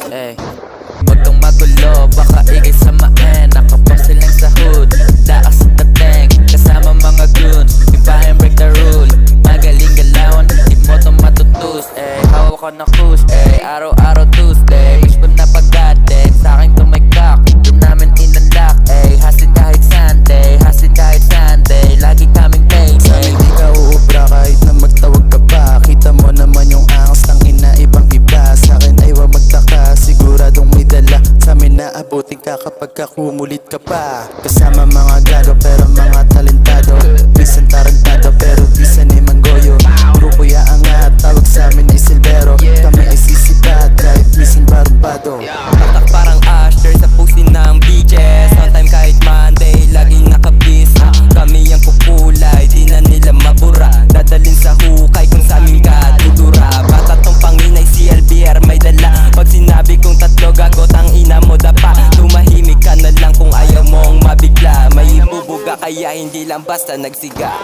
Ey, huwag kang magulo, baka ikay samain. Nakaposte lang sa hood, lakas sa dating, kasama mga goons. Ibahin break the rule, magaling galawan, di mo to matutus. Ey, hawak ko na kus, ey, araw-araw Tuesday. Wish ko na pagdating, sa'kin tumigak, room namin inunlock. Ey, hasid kahit Sunday, hasid kahit Sunday, lagi kaming payday. Sa'min di ka uubra kahit na magtawag ka pa. Kita mo naman yung angas ng ina, ibang iba. Sa'kin ay wag magtaka, siguradong may dala. Sa'min naabutin ka kapag kakumulit ka pa. Kasama mga gago pero mga talentado. Minsan tarantado pero di sanay manggoyo. Grupo yaangat, tawag sa'min ay silbero. Kami ay sisipat kahit minsan barumpado. Tatak parang Asher sa pusin ng beaches. On time kahit Monday, laging nakabis. Kami ang kukulay, di na nila mabura. Dadalin sa hukay kung sa aming kadudura. Bata tong panginay, si LBR may dala. Pag sinabi kong tatlo, gagot ang ina mo dapa. Tumahimik ka na lang kung ayaw mong mabigla. May ibubuga kaya hindi lang basta nagsiga.